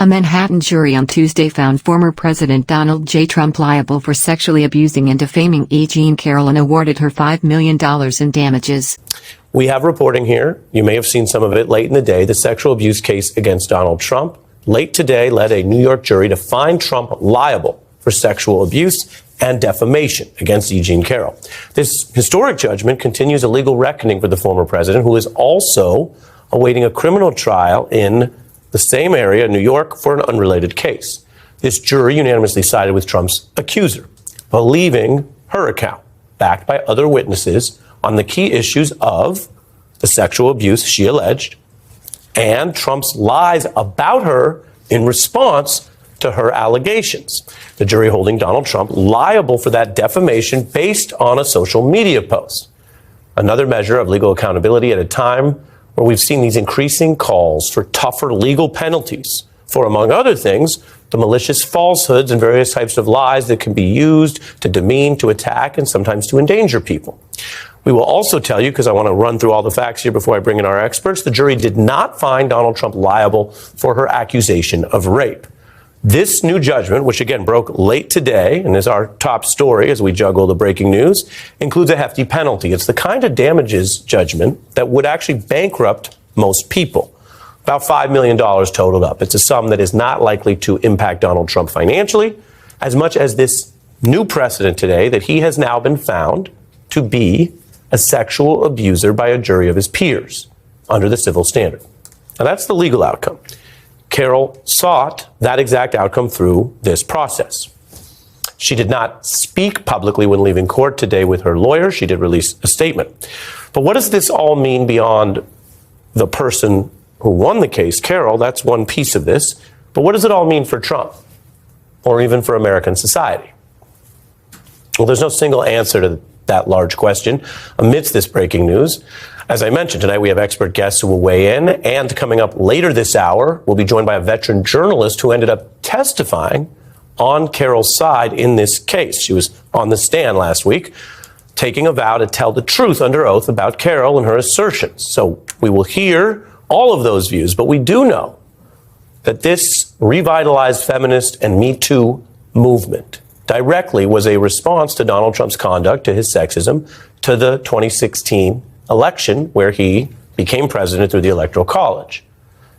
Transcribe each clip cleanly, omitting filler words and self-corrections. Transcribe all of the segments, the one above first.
A Manhattan jury on Tuesday found former President Donald J. Trump liable for sexually abusing and defaming E. Jean Carroll and awarded her $5 million in damages. We have reporting here. You may have seen some of it late in the day. The sexual abuse case against Donald Trump late today led a New York jury to find Trump liable for sexual abuse and defamation against E. Jean Carroll. This historic judgment continues a legal reckoning for the former president, who is also awaiting a criminal trial in the same area, New York, for an unrelated case. This jury unanimously sided with Trump's accuser, believing her account, backed by other witnesses, on the key issues of the sexual abuse she alleged and Trump's lies about her in response to her allegations. The jury holding Donald Trump liable for that defamation based on a social media post. Another measure of legal accountability at a time where we've seen these increasing calls for tougher legal penalties for, among other things, the malicious falsehoods and various types of lies that can be used to demean, to attack, and sometimes to endanger people. We will also tell you, because I want to run through all the facts here before I bring in our experts, the jury did not find Donald Trump liable for her accusation of rape. This new judgment, which again broke late today and is our top story as we juggle the breaking news, includes a hefty penalty. It's the kind of damages judgment that would actually bankrupt most people. About $5 million totaled up. It's a sum that is not likely to impact Donald Trump financially as much as this new precedent today that he has now been found to be a sexual abuser by a jury of his peers under the civil standard. Now that's the legal outcome. Carroll sought that exact outcome through this process. She did not speak publicly when leaving court today with her lawyer. She did release a statement. But what does this all mean beyond the person who won the case, Carroll? That's one piece of this. But what does it all mean for Trump or even for American society? Well, there's no single answer to that large question amidst this breaking news. As I mentioned, tonight we have expert guests who will weigh in, and coming up later this hour, we'll be joined by a veteran journalist who ended up testifying on Carroll's side in this case. She was on the stand last week, taking a vow to tell the truth under oath about Carroll and her assertions. So we will hear all of those views, but we do know that this revitalized feminist and Me Too movement directly was a response to Donald Trump's conduct, to his sexism, to the 2016 election where he became president through the Electoral College.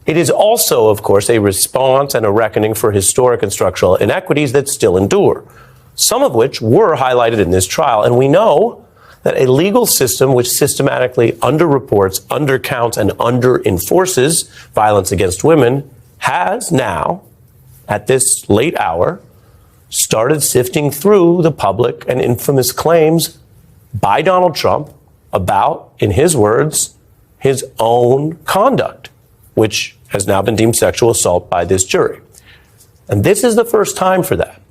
It is also, of course, a response and a reckoning for historic and structural inequities that still endure, some of which were highlighted in this trial. And we know that a legal system which systematically underreports, undercounts, and underenforces violence against women has now, at this late hour, started sifting through the public and infamous claims by Donald Trump about, in his words, his own conduct, which has now been deemed sexual assault by this jury. And this is the first time for that.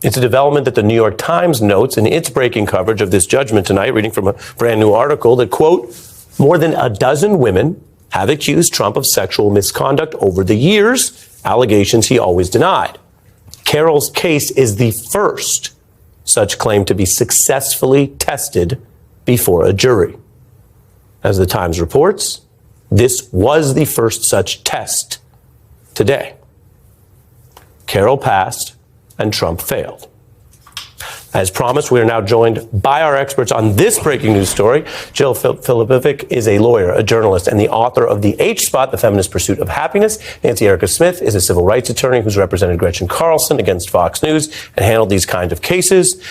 It's a development that the New York Times notes in its breaking coverage of this judgment tonight, reading from a brand new article that, quote, more than a dozen women have accused Trump of sexual misconduct over the years, allegations he always denied. Carroll's case is the first such claim to be successfully tested before a jury. As the Times reports, this was the first such test today. Carroll passed and Trump failed. As promised, we are now joined by our experts on this breaking news story. Jill Filipovic is a lawyer, a journalist, and the author of The H Spot, The Feminist Pursuit of Happiness. Nancy Erica Smith is a civil rights attorney who's represented Gretchen Carlson against Fox News and handled these kinds of cases.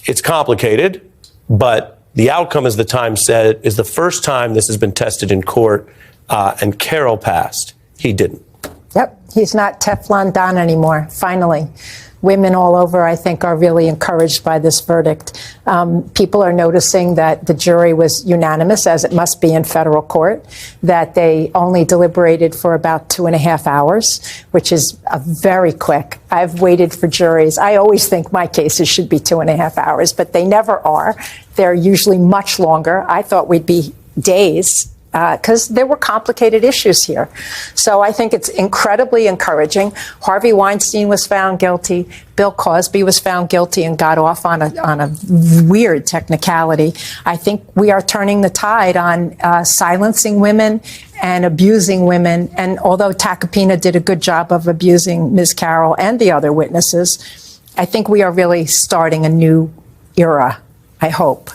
It's complicated, but the outcome, as the Times said, is the first time this has been tested in court, and Carroll passed. He didn't. Yep, he's not Teflon Don anymore, finally. Women all over, I think, are really encouraged by this verdict. People are noticing that the jury was unanimous, as it must be in federal court, that they only deliberated for about 2.5 hours, which is very quick. I've waited for juries. I always think my cases should be 2.5 hours, but they never are. They're usually much longer. I thought we'd be days, because there were complicated issues here. So I think it's incredibly encouraging. Harvey Weinstein was found guilty. Bill Cosby was found guilty and got off on a weird technicality. I think we are turning the tide on silencing women and abusing women. And although Tacopina did a good job of abusing Ms. Carroll and the other witnesses, I think we are really starting a new era, I hope.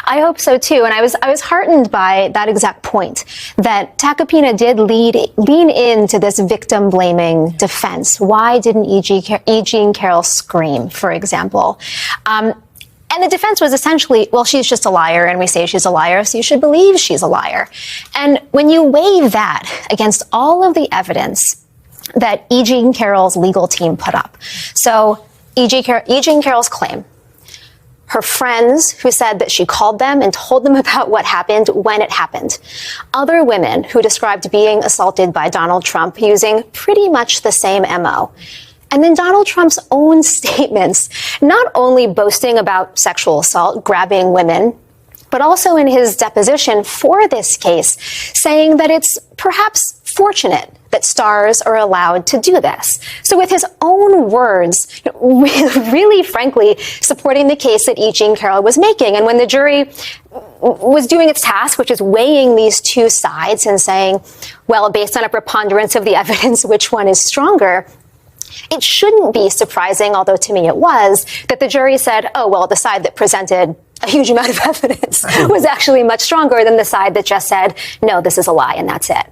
I hope so too, and I was heartened by that exact point, that Tacopina did lean into this victim-blaming defense. Why didn't E. Jean Carroll scream, for example? And the defense was essentially, well, she's just a liar, and we say she's a liar, so you should believe she's a liar. And when you weigh that against all of the evidence that E. Jean Carroll's legal team put up, so E. Jean Carroll's claim, her friends who said that she called them and told them about what happened when it happened. Other women who described being assaulted by Donald Trump using pretty much the same MO. And then Donald Trump's own statements, not only boasting about sexual assault, grabbing women, but also in his deposition for this case, saying that it's perhaps fortunate that stars are allowed to do this. So with his own words, really frankly, supporting the case that E. Jean Carroll was making. And when the jury was doing its task, which is weighing these two sides and saying, well, based on a preponderance of the evidence, which one is stronger, it shouldn't be surprising, although to me it was, that the jury said, oh, well, the side that presented a huge amount of evidence was actually much stronger than the side that just said, no, this is a lie, and that's it.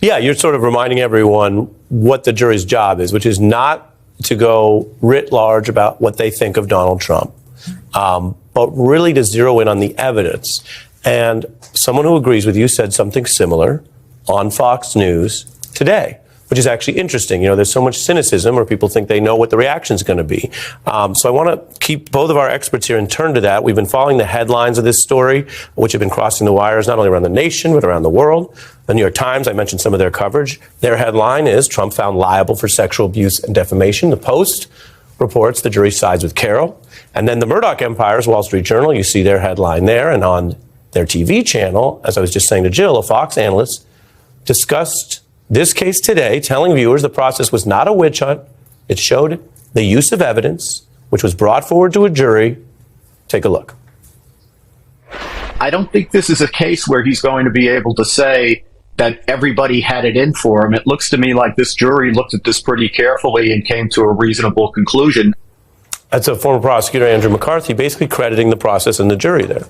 Yeah, you're sort of reminding everyone what the jury's job is, which is not to go writ large about what they think of Donald Trump, but really to zero in on the evidence. And someone who agrees with you said something similar on Fox News today, which is actually interesting. You know, there's so much cynicism where people think they know what the reaction is going to be. So I want to keep both of our experts here and turn to that. We've been following the headlines of this story, which have been crossing the wires not only around the nation, but around the world. The New York Times, I mentioned some of their coverage. Their headline is Trump found liable for sexual abuse and defamation. The Post reports the jury sides with Carroll. And then the Murdoch Empire's Wall Street Journal, you see their headline there. And on their TV channel, as I was just saying to Jill, a Fox analyst discussed this case today, telling viewers the process was not a witch hunt. It showed the use of evidence, which was brought forward to a jury. Take a look. I don't think this is a case where he's going to be able to say that everybody had it in for him. It looks to me like this jury looked at this pretty carefully and came to a reasonable conclusion. That's a former prosecutor, Andrew McCarthy, basically crediting the process and the jury there.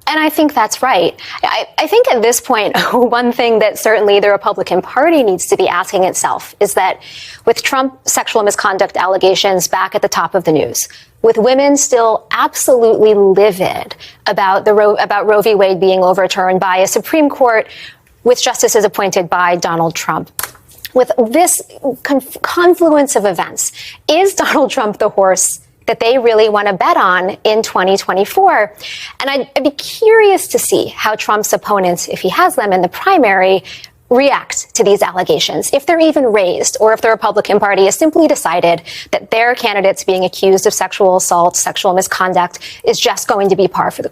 And I think that's right. I think at this point, one thing that certainly the Republican Party needs to be asking itself is that with Trump sexual misconduct allegations back at the top of the news, with women still absolutely livid about Roe v. Wade being overturned by a Supreme Court with justices appointed by Donald Trump, with this confluence of events, is Donald Trump the horse that they really want to bet on in 2024. And I'd be curious to see how Trump's opponents, if he has them in the primary, react to these allegations, if they're even raised, or if the Republican Party has simply decided that their candidates being accused of sexual assault, sexual misconduct is just going to be par for the